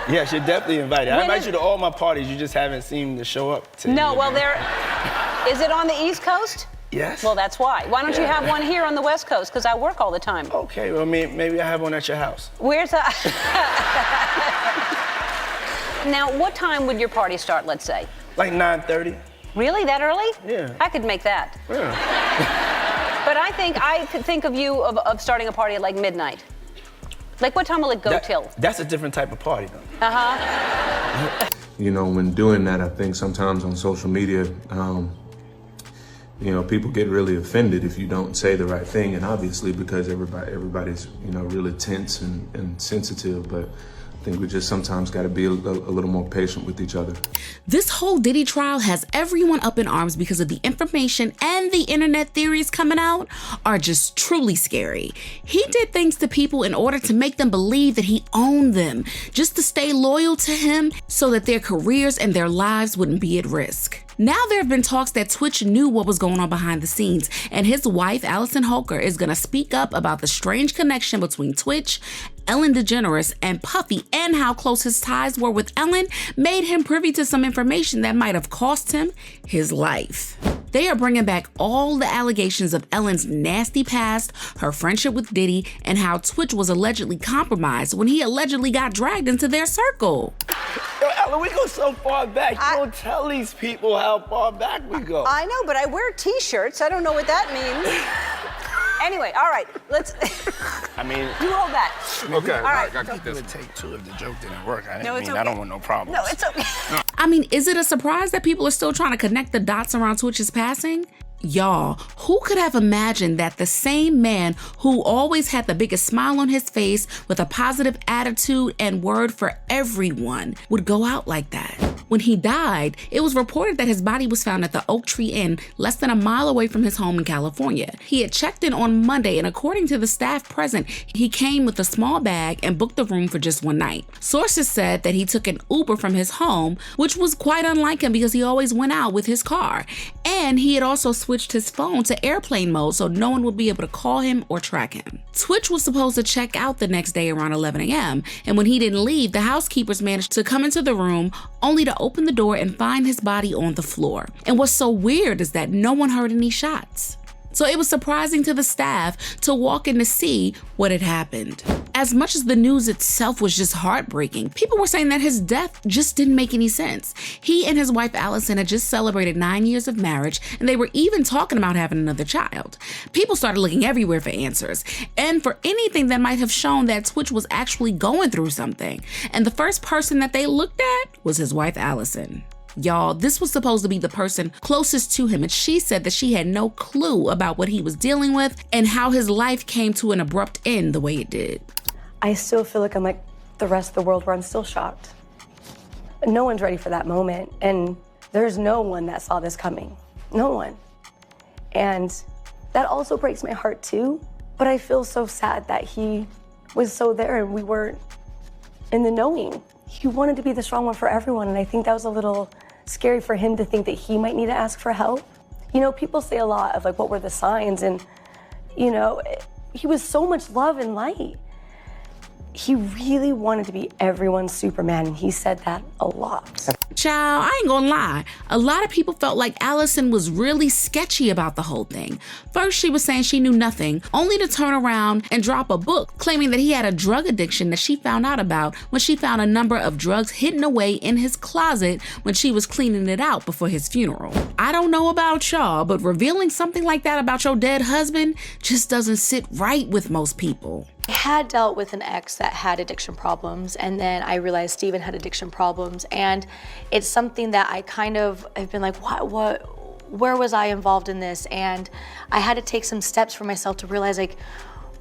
Yes, you're definitely invited. I invite you to all my parties. You just haven't seemed to show up to No, any well, of them. is it on the East Coast? Yes. Well, that's why. Why don't you have one here on the West Coast? Because I work all the time. Okay, well, maybe I have one at your house. Where's that? Now, what time would your party start, let's say? Like 9:30. Really, that early? Yeah. I could make that. Yeah. But I could think of you of starting a party at like midnight. Like, what time will it go till? That's a different type of party, though. Uh-huh. You know, when doing that, I think sometimes on social media, you know, people get really offended if you don't say the right thing, and obviously because everybody's, you know, really tense and sensitive, but I think we just sometimes got to be a little more patient with each other. This whole Diddy trial has everyone up in arms because of the information and the internet theories coming out are just truly scary. He did things to people in order to make them believe that he owned them, just to stay loyal to him so that their careers and their lives wouldn't be at risk. Now there have been talks that Twitch knew what was going on behind the scenes, and his wife, Allison Holker, is going to speak up about the strange connection between Twitch, Ellen DeGeneres, and Puffy, and how close his ties were with Ellen made him privy to some information that might have cost him his life. They are bringing back all the allegations of Ellen's nasty past, her friendship with Diddy, and how Twitch was allegedly compromised when he allegedly got dragged into their circle. Yo, Ellen, we go so far back. You don't tell these people how far back we go. I know, but I wear T-shirts. I don't know what that means. Anyway, all right, let's... I mean... You hold that. Okay. All right. I got to keep this. Take two if the joke didn't work. No, it's okay. I don't want no problems. No, it's okay. I mean, is it a surprise that people are still trying to connect the dots around Twitch's passing? Y'all, who could have imagined that the same man who always had the biggest smile on his face with a positive attitude and word for everyone would go out like that? When he died, it was reported that his body was found at the Oak Tree Inn less than a mile away from his home in California. He had checked in on Monday, and according to the staff present, he came with a small bag and booked the room for just one night. Sources said that he took an Uber from his home, which was quite unlike him because he always went out with his car. And he had also switched his phone to airplane mode so no one would be able to call him or track him. Twitch was supposed to check out the next day around 11 a.m. and when he didn't leave, the housekeepers managed to come into the room only to open the door and find his body on the floor. And what's so weird is that no one heard any shots. So it was surprising to the staff to walk in to see what had happened. As much as the news itself was just heartbreaking, people were saying that his death just didn't make any sense. He and his wife Allison had just celebrated 9 years of marriage, and they were even talking about having another child. People started looking everywhere for answers, and for anything that might have shown that Twitch was actually going through something. And the first person that they looked at was his wife Allison. Y'all, this was supposed to be the person closest to him, and she said that she had no clue about what he was dealing with and how his life came to an abrupt end the way it did. I still feel like I'm like the rest of the world where I'm still shocked. No one's ready for that moment, and there's no one that saw this coming. No one. And that also breaks my heart too, but I feel so sad that he was so there and we weren't in the knowing. He wanted to be the strong one for everyone, and I think that was a little scary for him to think that he might need to ask for help. You know, people say a lot of like, what were the signs? And, you know, he was so much love and light. He really wanted to be everyone's Superman, and he said that a lot. Child, I ain't gonna lie. A lot of people felt like Allison was really sketchy about the whole thing. First, she was saying she knew nothing, only to turn around and drop a book claiming that he had a drug addiction that she found out about when she found a number of drugs hidden away in his closet when she was cleaning it out before his funeral. I don't know about y'all, but revealing something like that about your dead husband just doesn't sit right with most people. I had dealt with an ex that had addiction problems, and then I realized Steven had addiction problems, and it's something that I kind of have been like, where was I involved in this? And I had to take some steps for myself to realize, like,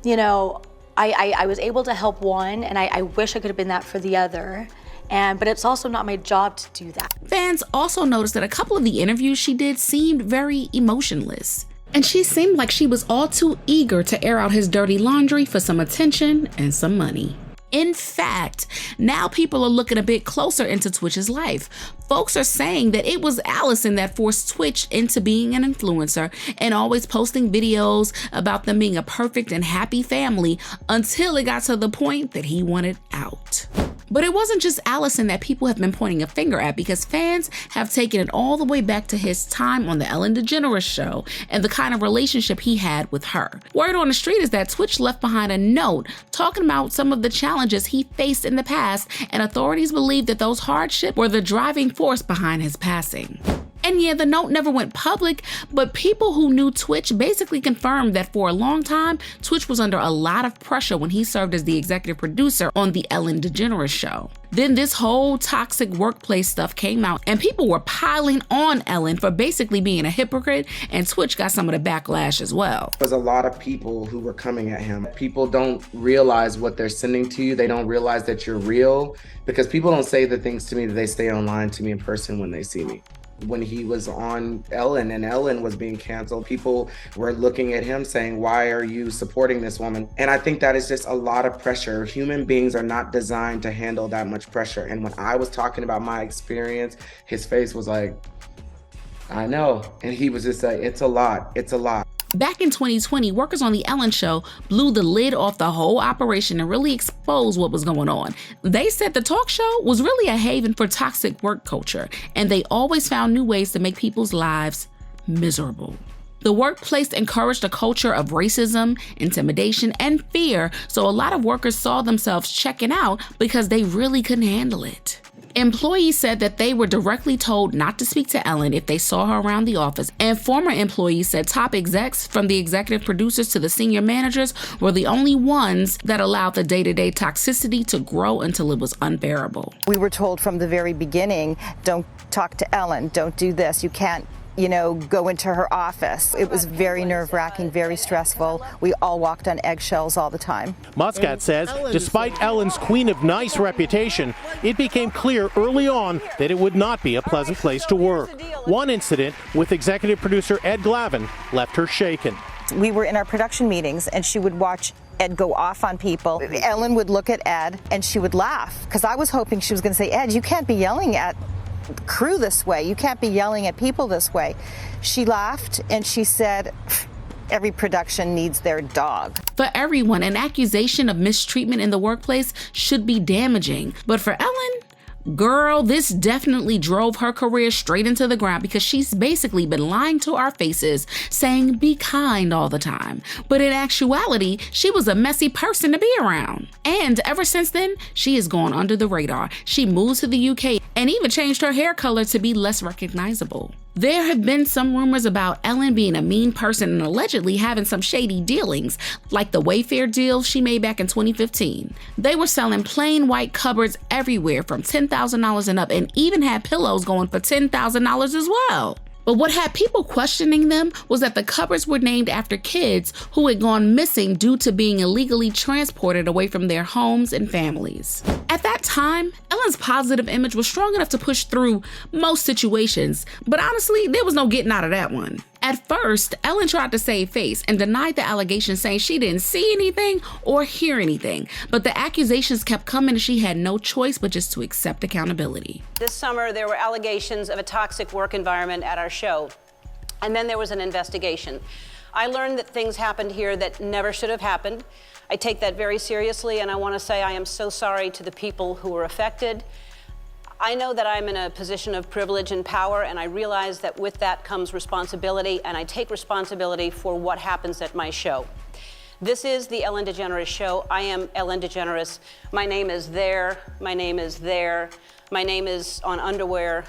you know, I was able to help one, and I wish I could have been that for the other. But it's also not my job to do that. Fans also noticed that a couple of the interviews she did seemed very emotionless. And she seemed like she was all too eager to air out his dirty laundry for some attention and some money. In fact, now people are looking a bit closer into Twitch's life. Folks are saying that it was Allison that forced Twitch into being an influencer and always posting videos about them being a perfect and happy family until it got to the point that he wanted out. But it wasn't just Allison that people have been pointing a finger at, because fans have taken it all the way back to his time on the Ellen DeGeneres show and the kind of relationship he had with her. Word on the street is that Twitch left behind a note talking about some of the challenges he faced in the past, and authorities believe that those hardships were the driving force behind his passing. And yeah, the note never went public, but people who knew Twitch basically confirmed that for a long time, Twitch was under a lot of pressure when he served as the executive producer on the Ellen DeGeneres show. Then this whole toxic workplace stuff came out, and people were piling on Ellen for basically being a hypocrite, and Twitch got some of the backlash as well. There's a lot of people who were coming at him. People don't realize what they're sending to you. They don't realize that you're real, because people don't say the things to me that they say online to me in person when they see me. When he was on Ellen and Ellen was being canceled, people were looking at him saying, why are you supporting this woman? And I think that is just a lot of pressure. Human beings are not designed to handle that much pressure. And when I was talking about my experience, his face was like, I know. And he was just like, it's a lot. It's a lot. Back in 2020, workers on The Ellen Show blew the lid off the whole operation and really exposed what was going on. They said the talk show was really a haven for toxic work culture, and they always found new ways to make people's lives miserable. The workplace encouraged a culture of racism, intimidation, and fear, so a lot of workers saw themselves checking out because they really couldn't handle it. Employees said that they were directly told not to speak to Ellen if they saw her around the office, and former employees said top execs, from the executive producers to the senior managers, were the only ones that allowed the day-to-day toxicity to grow until it was unbearable. We were told from the very beginning, don't talk to Ellen, don't do this, you can't go into her office. It was very nerve-wracking, very stressful. We all walked on eggshells all the time. Muscat says despite Ellen's Queen of Nice reputation, it became clear early on that it would not be a pleasant place to work. One incident with executive producer Ed Glavin left her shaken. We were in our production meetings and she would watch Ed go off on people. Ellen would look at Ed and she would laugh, because I was hoping she was going to say, Ed, you can't be yelling at crew this way. You can't be yelling at people this way. She laughed and she said, every production needs their dog. For everyone, an accusation of mistreatment in the workplace should be damaging. But for Ellen, girl, this definitely drove her career straight into the ground, because she's basically been lying to our faces, saying be kind all the time. But in actuality, she was a messy person to be around. And ever since then, she has gone under the radar. She moved to the UK and even changed her hair color to be less recognizable. There have been some rumors about Ellen being a mean person and allegedly having some shady dealings, like the Wayfair deal she made back in 2015. They were selling plain white cupboards everywhere from $10,000 and up, and even had pillows going for $10,000 as well. But what had people questioning them was that the cupboards were named after kids who had gone missing due to being illegally transported away from their homes and families. At that time, Ellen's positive image was strong enough to push through most situations, but honestly, there was no getting out of that one. At first, Ellen tried to save face and denied the allegations, saying she didn't see anything or hear anything. But the accusations kept coming and she had no choice but just to accept accountability. This summer, there were allegations of a toxic work environment at our show. And then there was an investigation. I learned that things happened here that never should have happened. I take that very seriously, and I want to say I am so sorry to the people who were affected. I know that I'm in a position of privilege and power, and I realize that with that comes responsibility, and I take responsibility for what happens at my show. This is the Ellen DeGeneres Show. I am Ellen DeGeneres. My name is there. My name is there. My name is on underwear.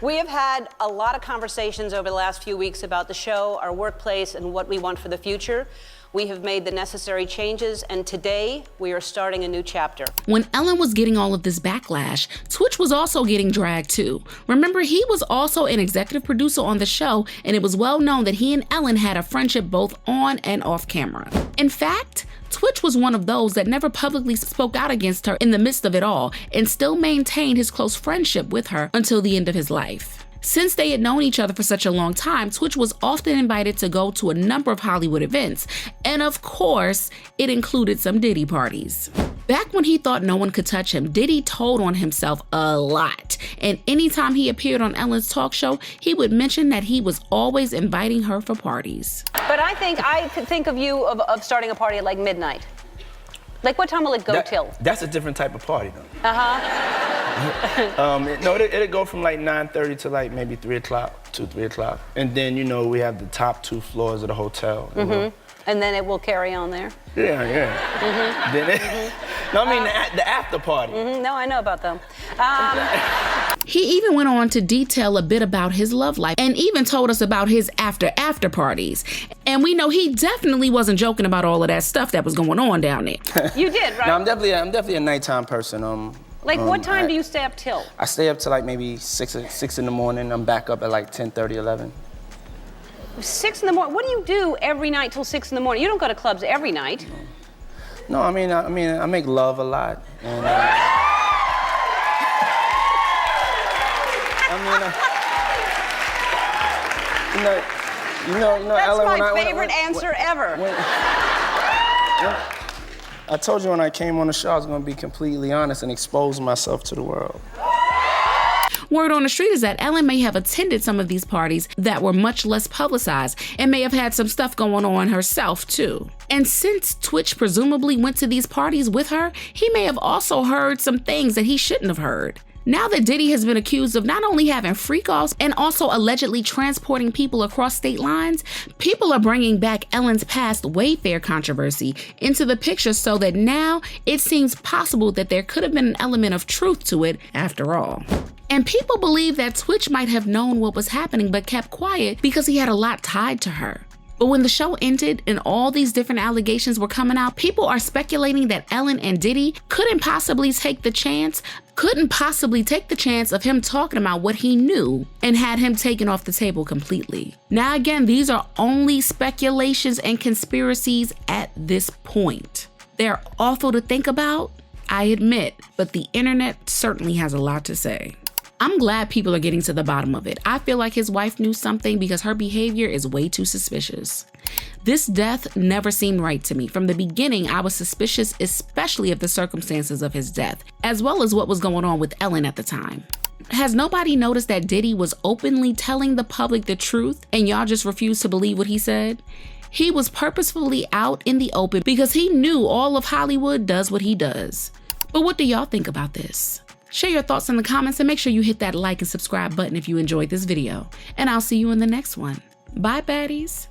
We have had a lot of conversations over the last few weeks about the show, our workplace, and what we want for the future. We have made the necessary changes, and today we are starting a new chapter. When Ellen was getting all of this backlash, Twitch was also getting dragged too. Remember, he was also an executive producer on the show, and it was well known that he and Ellen had a friendship both on and off camera. In fact, Twitch was one of those that never publicly spoke out against her in the midst of it all, and still maintained his close friendship with her until the end of his life. Since they had known each other for such a long time, Twitch was often invited to go to a number of Hollywood events, and of course, it included some Diddy parties. Back when he thought no one could touch him, Diddy told on himself a lot, and anytime he appeared on Ellen's talk show, he would mention that he was always inviting her for parties. But I could think of you of starting a party at like midnight. Like what time will it go till? That's a different type of party, though. Uh-huh. No, it'll go from like 9:30 to like maybe 3 o'clock, 2, 3 o'clock. And then, you know, we have the top 2 floors of the hotel. And then it will carry on there? Yeah. Then no, I mean the after party. No, I know about them. He even went on to detail a bit about his love life and even told us about his after parties. And we know he definitely wasn't joking about all of that stuff that was going on down there. You did, right? No, I'm definitely a nighttime person. Like what time do you stay up till? I stay up till like maybe 6 in the morning. I'm back up at like 10:30, 11. 6 in the morning? What do you do every night till 6 in the morning? You don't go to clubs every night. No, I mean, I make love a lot. And, you know, That's Ellen, my favorite answer ever. I told you when I came on the show I was going to be completely honest and expose myself to the world. Word on the street is that Ellen may have attended some of these parties that were much less publicized and may have had some stuff going on herself too. And since Twitch presumably went to these parties with her, he may have also heard some things that he shouldn't have heard. Now that Diddy has been accused of not only having freak-offs and also allegedly transporting people across state lines, people are bringing back Ellen's past Wayfair controversy into the picture so that now it seems possible that there could have been an element of truth to it after all. And people believe that Twitch might have known what was happening but kept quiet because he had a lot tied to her. But when the show ended and all these different allegations were coming out, people are speculating that Ellen and Diddy couldn't possibly take the chance of him talking about what he knew and had him taken off the table completely. Now again, these are only speculations and conspiracies at this point. They're awful to think about, I admit, but the internet certainly has a lot to say. I'm glad people are getting to the bottom of it. I feel like his wife knew something because her behavior is way too suspicious. This death never seemed right to me. From the beginning, I was suspicious, especially of the circumstances of his death, as well as what was going on with Ellen at the time. Has nobody noticed that Diddy was openly telling the public the truth and y'all just refused to believe what he said? He was purposefully out in the open because he knew all of Hollywood does what he does. But what do y'all think about this? Share your thoughts in the comments and make sure you hit that like and subscribe button if you enjoyed this video. And I'll see you in the next one. Bye, baddies.